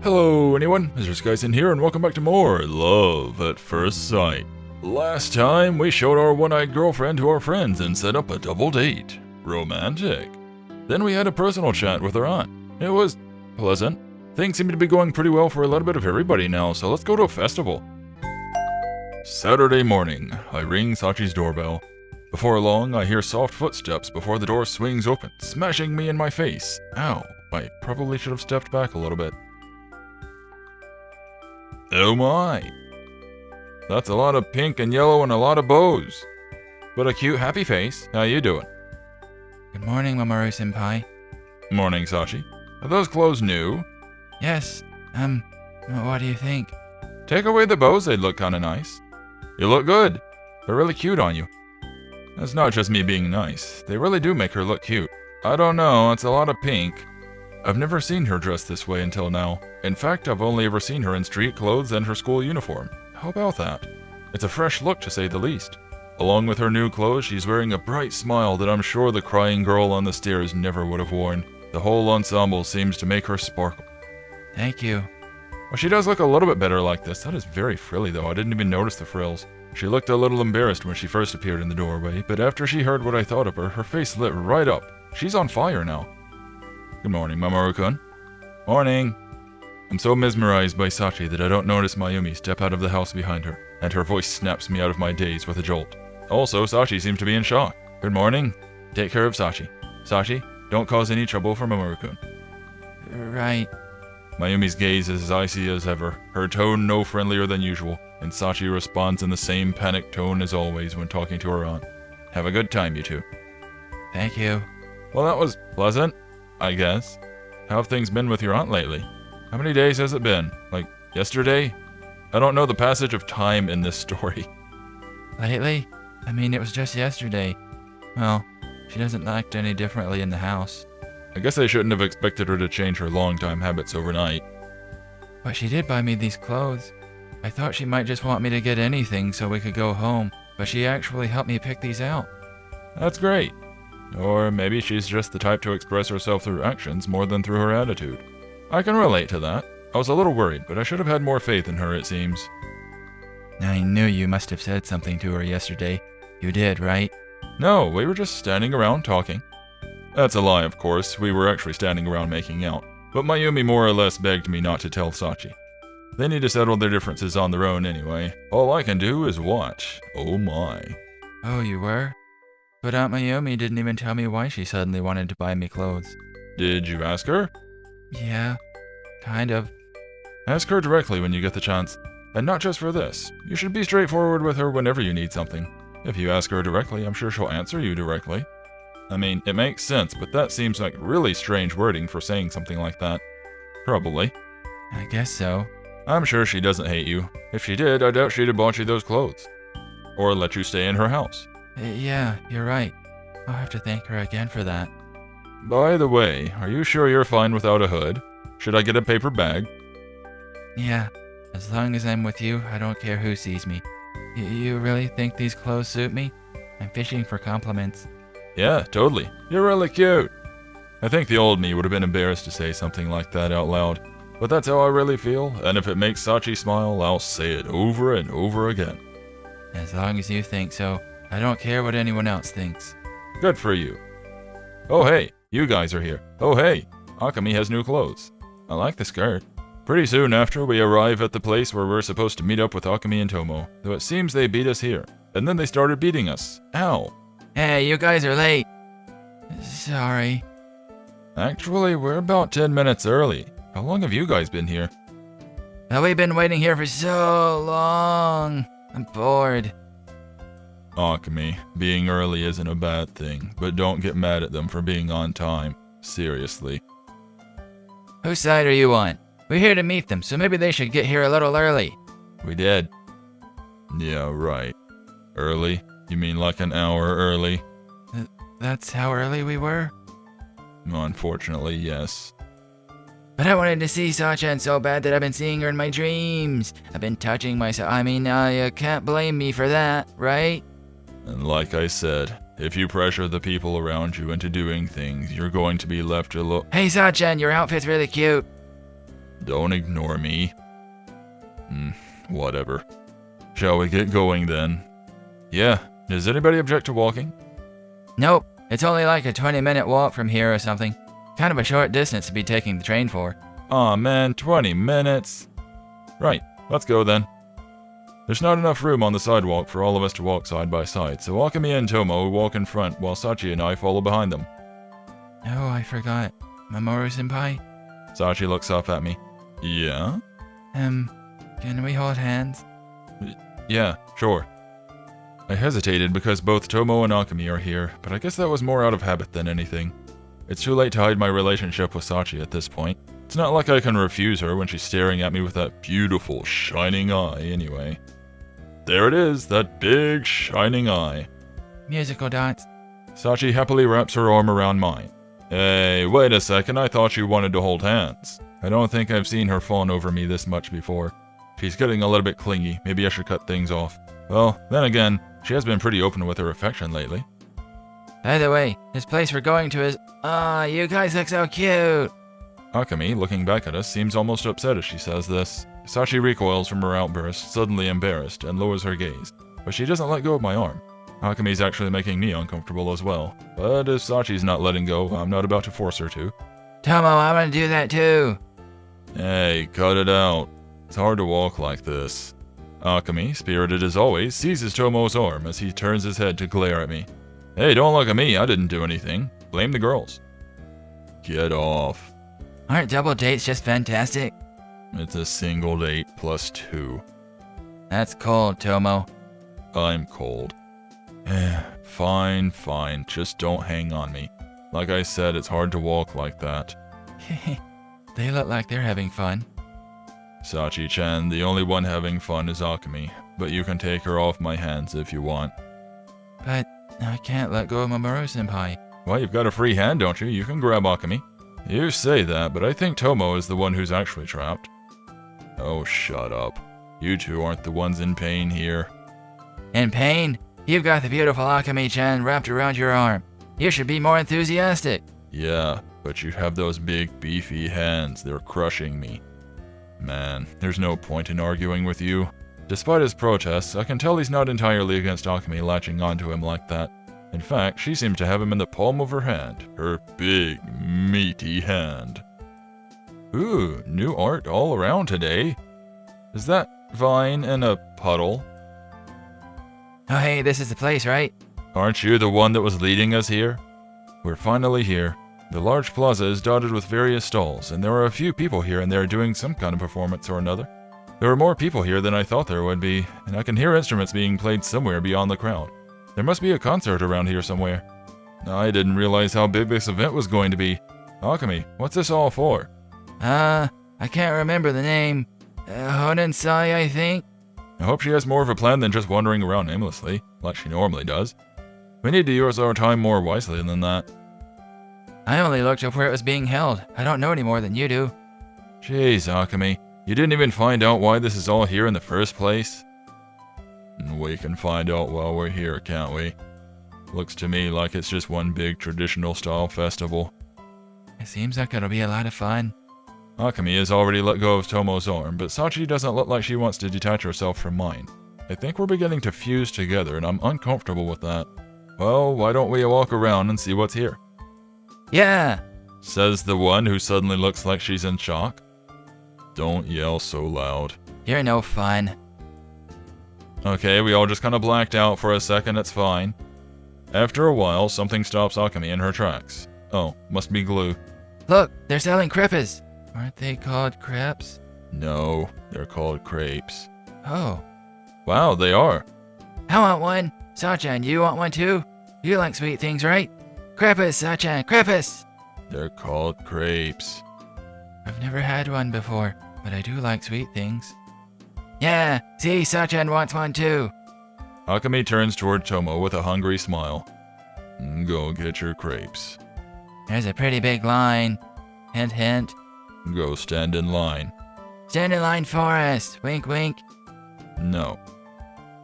Hello anyone, Mr. Skyson here and welcome back to more Love at First Sight. Last time we showed our one-eyed girlfriend to our friends and set up a double date. Romantic. Then we had a personal chat with her aunt. It was pleasant. Things seem to be going pretty well for a little bit of everybody now, so let's go to a festival. Saturday morning, I ring Sachi's doorbell. Before long, I hear soft footsteps before the door swings open, smashing me in my face. Ow, I probably should have stepped back a little bit. Oh my. That's a lot of pink and yellow and a lot of bows. But a cute happy face. How you doing? Good morning, Mamoru-senpai. Morning, Sachi. Are those clothes new? Yes, what do you think? Take away the bows, they'd look kinda nice. You look good. They're really cute on you. That's not just me being nice. They really do make her look cute. I don't know, it's a lot of pink. I've never seen her dressed this way until now. In fact, I've only ever seen her in street clothes and her school uniform. How about that? It's a fresh look to say the least. Along with her new clothes, she's wearing a bright smile that I'm sure the crying girl on the stairs never would have worn. The whole ensemble seems to make her sparkle. Thank you. Well, she does look a little bit better like this. That is very frilly though, I didn't even notice the frills. She looked a little embarrassed when she first appeared in the doorway, but after she heard what I thought of her, her face lit right up. She's on fire now. Good morning, Mamoru-kun. Morning. I'm so mesmerized by Sachi that I don't notice Mayumi step out of the house behind her, and her voice snaps me out of my daze with a jolt. Also, Sachi seems to be in shock. Good morning. Take care of Sachi. Sachi, don't cause any trouble for Mamoru-kun. Right. Mayumi's gaze is as icy as ever, her tone no friendlier than usual, and Sachi responds in the same panicked tone as always when talking to her aunt. Have a good time, you two. Thank you. Well, that was pleasant, I guess. How have things been with your aunt lately? How many days has it been? Like, yesterday? I don't know the passage of time in this story. Lately? I mean, it was just yesterday. Well, she doesn't act any differently in the house. I guess I shouldn't have expected her to change her long-time habits overnight. But she did buy me these clothes. I thought she might just want me to get anything so we could go home, but she actually helped me pick these out. That's great. Or maybe she's just the type to express herself through actions more than through her attitude. I can relate to that. I was a little worried, but I should have had more faith in her, it seems. I knew you must have said something to her yesterday. You did, right? No, we were just standing around talking. That's a lie, of course. We were actually standing around making out. But Mayumi more or less begged me not to tell Sachi. They need to settle their differences on their own anyway. All I can do is watch. Oh my. Oh, you were? But Aunt Mayumi didn't even tell me why she suddenly wanted to buy me clothes. Did you ask her? Yeah, kind of. Ask her directly when you get the chance. And not just for this. You should be straightforward with her whenever you need something. If you ask her directly, I'm sure she'll answer you directly. I mean, it makes sense, but that seems like really strange wording for saying something like that. Probably. I guess so. I'm sure she doesn't hate you. If she did, I doubt she'd have bought you those clothes. Or let you stay in her house. Yeah, you're right. I'll have to thank her again for that. By the way, are you sure you're fine without a hood? Should I get a paper bag? Yeah, as long as I'm with you, I don't care who sees me. You really think these clothes suit me? I'm fishing for compliments. Yeah, totally. You're really cute. I think the old me would have been embarrassed to say something like that out loud. But that's how I really feel, and if it makes Sachi smile, I'll say it over and over again. As long as you think so, I don't care what anyone else thinks. Good for you. Oh hey, you guys are here. Oh hey, Akemi has new clothes. I like the skirt. Pretty soon after, we arrive at the place where we're supposed to meet up with Akemi and Tomo, though it seems they beat us here. And then they started beating us. Ow. Hey, you guys are late. Sorry. Actually, we're about 10 minutes early. How long have you guys been here? Well, we've been waiting here for so long. I'm bored. Akemi, being early isn't a bad thing, but don't get mad at them for being on time. Seriously. Whose side are you on? We're here to meet them, so maybe they should get here a little early. We did. Yeah, right. Early? You mean like an hour early? That's how early we were? Unfortunately, yes. But I wanted to see Sachan so bad that I've been seeing her in my dreams. I've been touching myself. I mean, you can't blame me for that, right? And like I said, if you pressure the people around you into doing things, you're going to be left alone. Hey Sachan, your outfit's really cute. Don't ignore me. Whatever. Shall we get going then? Yeah. Does anybody object to walking? Nope, it's only like a 20-minute walk from here or something. Kind of a short distance to be taking the train for. Aw man, 20 minutes. Right, let's go then. There's not enough room on the sidewalk for all of us to walk side by side, so Akemi and Tomo walk in front while Sachi and I follow behind them. Oh, I forgot. Mamoru-senpai? Sachi looks up at me. Yeah? Can we hold hands? Yeah, sure. I hesitated because both Tomo and Akemi are here, but I guess that was more out of habit than anything. It's too late to hide my relationship with Sachi at this point. It's not like I can refuse her when she's staring at me with that beautiful, shining eye anyway. There it is, that big, shining eye. Musical dots. Sachi happily wraps her arm around mine. Hey, wait a second, I thought you wanted to hold hands. I don't think I've seen her fawn over me this much before. She's getting a little bit clingy, maybe I should cut things off. Well, then again, she has been pretty open with her affection lately. By the way, this place we're going to is... Aw, you guys look so cute! Akemi, looking back at us, seems almost upset as she says this. Sachi recoils from her outburst, suddenly embarrassed, and lowers her gaze. But she doesn't let go of my arm. Akemi's actually making me uncomfortable as well. But if Sachi's not letting go, I'm not about to force her to. Tomo, I want to do that too! Hey, cut it out. It's hard to walk like this. Akemi, spirited as always, seizes Tomo's arm as he turns his head to glare at me. Hey, don't look at me, I didn't do anything. Blame the girls. Get off. Aren't double dates just fantastic? It's a single date plus 2. That's cold, Tomo. I'm cold. Fine, just don't hang on me. Like I said, it's hard to walk like that. They look like they're having fun. Sachi-chan, the only one having fun is Akemi, but you can take her off my hands if you want. But I can't let go of Mamoru-senpai. Well, you've got a free hand, don't you? You can grab Akemi. You say that, but I think Tomo is the one who's actually trapped. Oh, shut up. You two aren't the ones in pain here. In pain? You've got the beautiful Akemi-chan wrapped around your arm. You should be more enthusiastic. Yeah, but you have those big, beefy hands. They're crushing me. Man, there's no point in arguing with you. Despite his protests, I can tell he's not entirely against Akemi latching onto him like that. In fact, she seems to have him in the palm of her hand. Her big, meaty hand. Ooh, new art all around today. Is that Vine in a puddle? Oh hey, this is the place, right? Aren't you the one that was leading us here? We're finally here. The large plaza is dotted with various stalls, and there are a few people here and there doing some kind of performance or another. There are more people here than I thought there would be, and I can hear instruments being played somewhere beyond the crowd. There must be a concert around here somewhere. I didn't realize how big this event was going to be. Akemi, what's this all for? I can't remember the name. Honensai, I think? I hope she has more of a plan than just wandering around aimlessly, like she normally does. We need to use our time more wisely than that. I only looked up where it was being held. I don't know any more than you do. Jeez, Akemi, you didn't even find out why this is all here in the first place? We can find out while we're here, can't we? Looks to me like it's just one big traditional style festival. It seems like it'll be a lot of fun. Akemi has already let go of Tomo's arm, but Sachi doesn't look like she wants to detach herself from mine. I think we're beginning to fuse together, and I'm uncomfortable with that. Well, why don't we walk around and see what's here? Yeah! Says the one who suddenly looks like she's in shock. Don't yell so loud. You're no fun. Okay, we all just kind of blacked out for a second, it's fine. After a while, something stops Akemi in her tracks. Oh, must be glue. Look, they're selling crepes. Aren't they called crepes? No, they're called crepes. Oh. Wow, they are. I want one. Sachan, you want one too? You like sweet things, right? Crepes, Sachan, crepes! They're called crepes. I've never had one before, but I do like sweet things. Yeah, see, Sachan wants one too. Akemi turns toward Tomo with a hungry smile. Go get your crepes. There's a pretty big line. Hint, hint. Go stand in line. Stand in line for us. Wink, wink. No.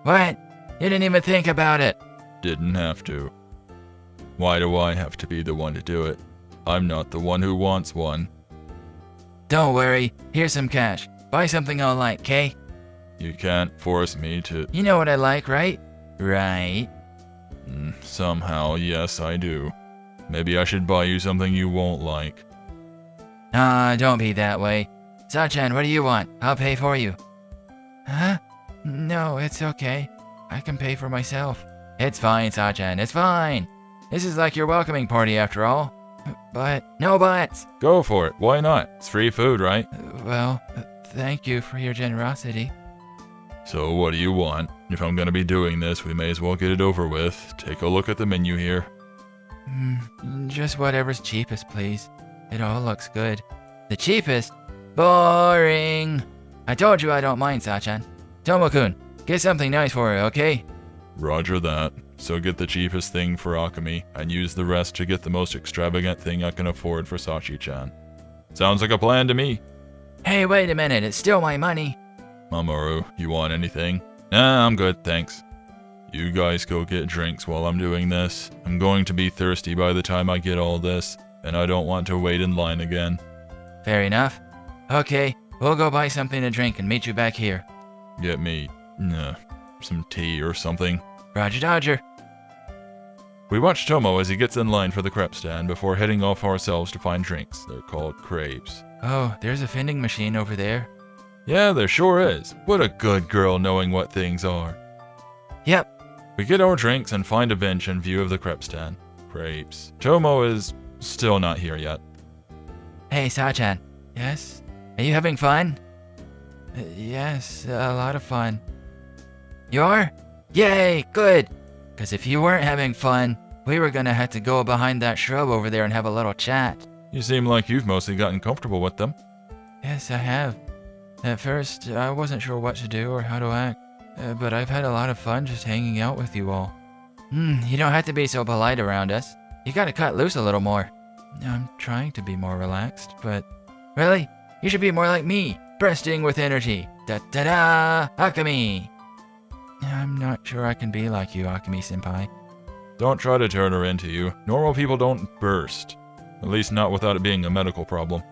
What? You didn't even think about it. Didn't have to. Why do I have to be the one to do it? I'm not the one who wants one. Don't worry. Here's some cash. Buy something I'll like, okay? You can't force me to... You know what I like, right? Right. Somehow, yes, I do. Maybe I should buy you something you won't like. Don't be that way. Sachan, what do you want? I'll pay for you. Huh? No, it's okay. I can pay for myself. It's fine, Sachan, it's fine. This is like your welcoming party after all. But, no buts. Go for it. Why not? It's free food, right? Well, thank you for your generosity. So what do you want? If I'm gonna be doing this, we may as well get it over with. Take a look at the menu here. Just whatever's cheapest, please. It all looks good. The cheapest? Boring. I told you I don't mind, Sachan. Tomo-kun, get something nice for her, okay? Roger that. So get the cheapest thing for Akemi, and use the rest to get the most extravagant thing I can afford for Sachi-chan. Sounds like a plan to me. Hey, wait a minute, it's still my money. Mamoru, you want anything? Nah, I'm good, thanks. You guys go get drinks while I'm doing this. I'm going to be thirsty by the time I get all this, and I don't want to wait in line again. Fair enough. Okay, we'll go buy something to drink and meet you back here. Get me, some tea or something. Roger Dodger. We watch Tomo as he gets in line for the crepe stand before heading off ourselves to find drinks. They're called crepes. Oh, there's a vending machine over there. Yeah, there sure is. What a good girl knowing what things are. Yep. We get our drinks and find a bench in view of the crepe stand. Crepes. Tomo is still not here yet. Hey, Sachan. Yes? Are you having fun? Yes, a lot of fun. You are? Yay, good. Because if you weren't having fun, we were going to have to go behind that shrub over there and have a little chat. You seem like you've mostly gotten comfortable with them. Yes, I have. At first, I wasn't sure what to do or how to act, but I've had a lot of fun just hanging out with you all. You don't have to be so polite around us. You gotta cut loose a little more. I'm trying to be more relaxed, but... Really? You should be more like me, bursting with energy. Da-da-da! Akemi! I'm not sure I can be like you, Akemi-senpai. Don't try to turn her into you. Normal people don't burst. At least not without it being a medical problem.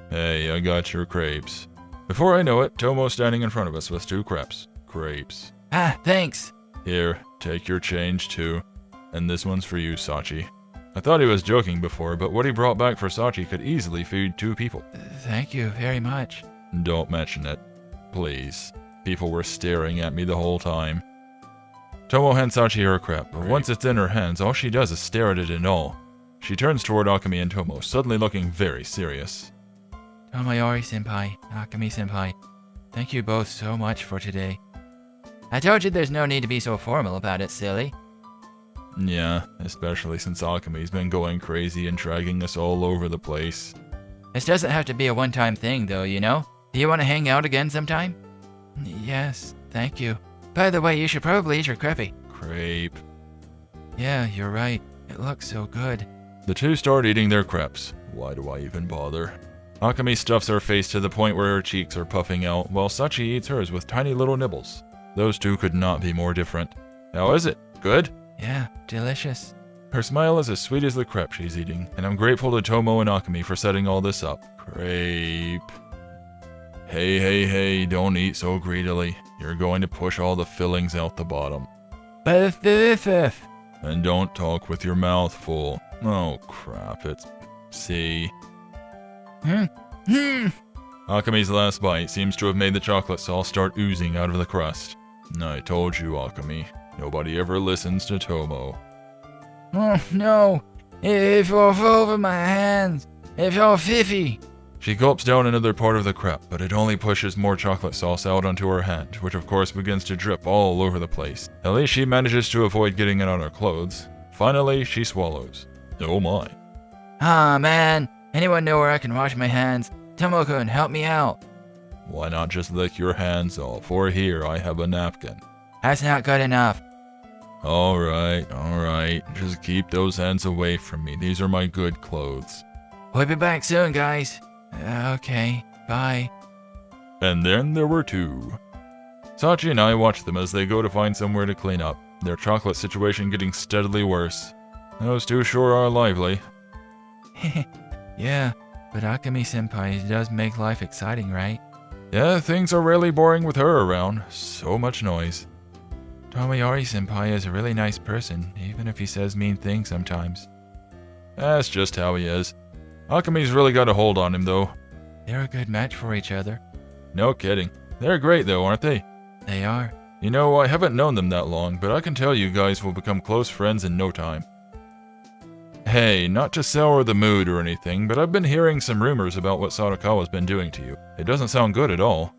Hey, I got your crepes. Before I know it, Tomo's standing in front of us with 2 crepes. Crepes. Thanks. Here, take your change too. And this one's for you, Sachi. I thought he was joking before, but what he brought back for Sachi could easily feed 2 people. Thank you very much. Don't mention it. Please. People were staring at me the whole time. Tomo hands Sachi her crepe, but once it's in her hands, all she does is stare at it in awe. She turns toward Akemi and Tomo, suddenly looking very serious. Tomoyori-senpai, Akemi-senpai, thank you both so much for today. I told you there's no need to be so formal about it, silly. Yeah, especially since Akemi's been going crazy and dragging us all over the place. This doesn't have to be a one-time thing, though, you know? Do you want to hang out again sometime? Yes, thank you. By the way, you should probably eat your crepe. Crepe. Yeah, you're right. It looks so good. The 2 start eating their crepes. Why do I even bother? Akemi stuffs her face to the point where her cheeks are puffing out, while Sachi eats hers with tiny little nibbles. Those 2 could not be more different. How is it? Good? Yeah, delicious. Her smile is as sweet as the crepe she's eating, and I'm grateful to Tomo and Akemi for setting all this up. Crepe. Hey, don't eat so greedily. You're going to push all the fillings out the bottom. And don't talk with your mouth full. Oh crap, it's... See? Akemi's last bite seems to have made the chocolate sauce start oozing out of the crust. I told you, Akemi. Nobody ever listens to Tomo. Oh, no. It's all over my hands. It's all fiffy. She gulps down another part of the crepe, but it only pushes more chocolate sauce out onto her hand, which of course begins to drip all over the place. At least she manages to avoid getting it on her clothes. Finally, she swallows. Oh my. Man. Anyone know where I can wash my hands? Tomo-kun, help me out. Why not just lick your hands off, or here I have a napkin. That's not good enough. Alright. Just keep those hands away from me. These are my good clothes. We'll be back soon, guys. Okay, bye. And then there were 2. Sachi and I watch them as they go to find somewhere to clean up, their chocolate situation getting steadily worse. Those 2 sure are lively. Yeah, But Akemi-senpai does make life exciting, right? Yeah, things are really boring with her around. So much noise. Tomoyori-senpai is a really nice person, even if he says mean things sometimes. That's just how he is. Akemi's really got a hold on him, though. They're a good match for each other. No kidding. They're great, though, aren't they? They are. You know, I haven't known them that long, but I can tell you guys will become close friends in no time. Hey, not to sour the mood or anything, but I've been hearing some rumors about what Sadakawa's been doing to you. It doesn't sound good at all.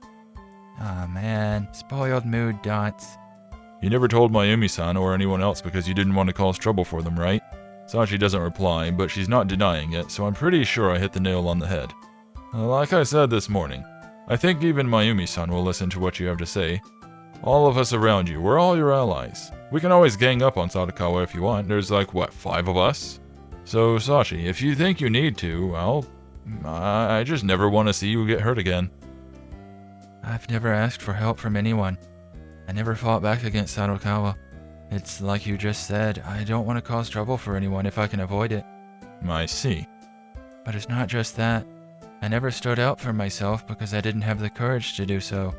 Aw, man. Spoiled mood dots. You never told Mayumi-san or anyone else because you didn't want to cause trouble for them, right? Sachi doesn't reply, but she's not denying it, so I'm pretty sure I hit the nail on the head. Like I said this morning, I think even Mayumi-san will listen to what you have to say. All of us around you, we're all your allies. We can always gang up on Sadakawa if you want. There's like, what, 5 of us? So, Sachi, if you think you need to, well, I just never want to see you get hurt again. I've never asked for help from anyone. I never fought back against Sadakawa. It's like you just said, I don't want to cause trouble for anyone if I can avoid it. I see. But it's not just that. I never stood out for myself because I didn't have the courage to do so.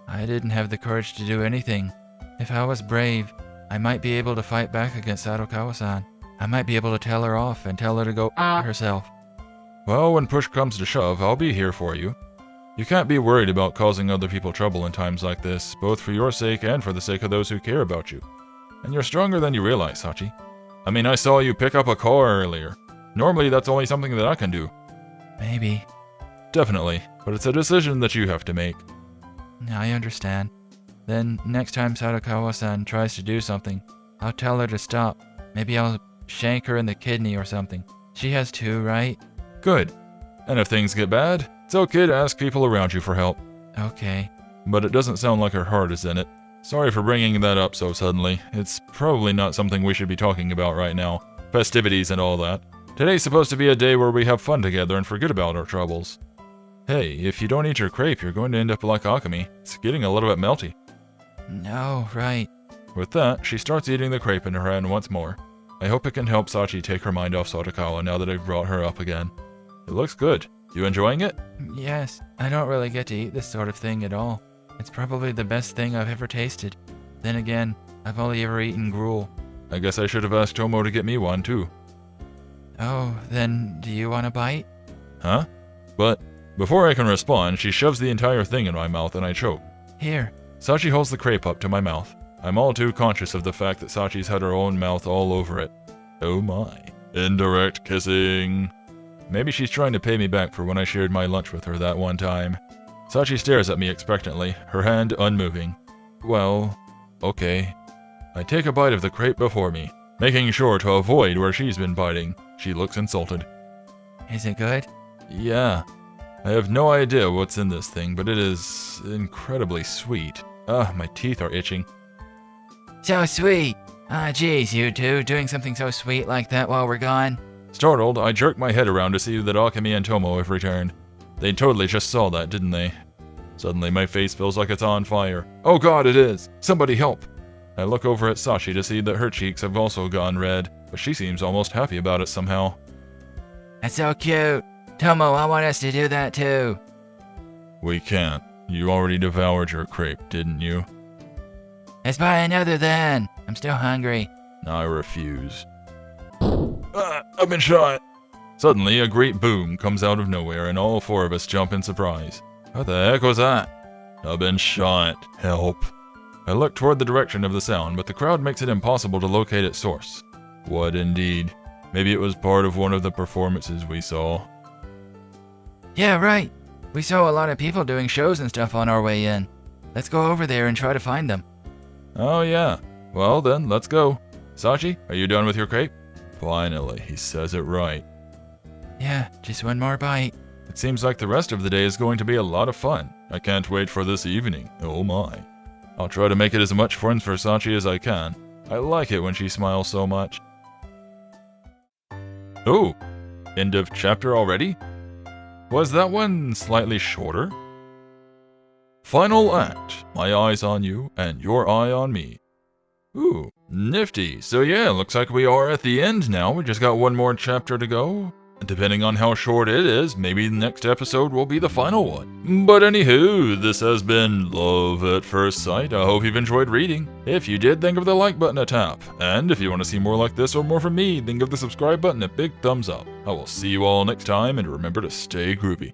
I didn't have the courage to do anything. If I was brave, I might be able to fight back against Sadakawa-san. I might be able to tell her off and tell her to go herself. Well, when push comes to shove, I'll be here for you. You can't be worried about causing other people trouble in times like this, both for your sake and for the sake of those who care about you. And you're stronger than you realize, Sachi. I mean, I saw you pick up a car earlier. Normally, that's only something that I can do. Maybe. Definitely, but it's a decision that you have to make. I understand. Then, next time Sadakawa-san tries to do something, I'll tell her to stop. Maybe I'll shank her in the kidney or something. She has 2, right? Good. And if things get bad, it's okay to ask people around you for help. Okay. But it doesn't sound like her heart is in it. Sorry for bringing that up so suddenly. It's probably not something we should be talking about right now. Festivities and all that. Today's supposed to be a day where we have fun together and forget about our troubles. Hey, if you don't eat your crepe, you're going to end up like Akemi. It's getting a little bit melty. No, right. With that, she starts eating the crepe in her hand once more. I hope it can help Sachi take her mind off Sadakawa now that I've brought her up again. It looks good. You enjoying it? Yes, I don't really get to eat this sort of thing at all. It's probably the best thing I've ever tasted. Then again, I've only ever eaten gruel. I guess I should have asked Tomo to get me one, too. Oh, then do you want a bite? Huh? But before I can respond, she shoves the entire thing in my mouth and I choke. Here. Sachi holds the crepe up to my mouth. I'm all too conscious of the fact that Sachi's had her own mouth all over it. Oh my. Indirect kissing. Maybe she's trying to pay me back for when I shared my lunch with her that one time. Sachi stares at me expectantly, her hand unmoving. Well, okay. I take a bite of the crepe before me, making sure to avoid where she's been biting. She looks insulted. Is it good? Yeah. I have no idea what's in this thing, but it is incredibly sweet. My teeth are itching. So sweet! Geez, you two, doing something so sweet like that while we're gone? Startled, I jerk my head around to see that Akemi and Tomo have returned. They totally just saw that, didn't they? Suddenly, my face feels like it's on fire. Oh god, it is! Somebody help! I look over at Sachi to see that her cheeks have also gone red, but she seems almost happy about it somehow. That's so cute! Tomo, I want us to do that too! We can't. You already devoured your crepe, didn't you? Let's buy another then! I'm still hungry. I refuse. I've been shot! Suddenly, a great boom comes out of nowhere and all 4 of us jump in surprise. What the heck was that? I've been shot. Help. I look toward the direction of the sound, but the crowd makes it impossible to locate its source. What indeed? Maybe it was part of one of the performances we saw. Yeah, right. We saw a lot of people doing shows and stuff on our way in. Let's go over there and try to find them. Oh yeah. Well then, let's go. Sachi, are you done with your crepe? Finally, he says it right. Yeah, just one more bite. It seems like the rest of the day is going to be a lot of fun. I can't wait for this evening. Oh my. I'll try to make it as much fun for Sachi as I can. I like it when she smiles so much. Oh, end of chapter already? Was that one slightly shorter? Final act. My eyes on you and your eye on me. Ooh, nifty. So yeah, looks like we are at the end now. We just got one more chapter to go. Depending on how short it is, maybe the next episode will be the final one. But anywho, this has been Love at First Sight. I hope you've enjoyed reading. If you did, then give the like button a tap. And if you want to see more like this or more from me, then give the subscribe button a big thumbs up. I will see you all next time, and remember to stay groovy.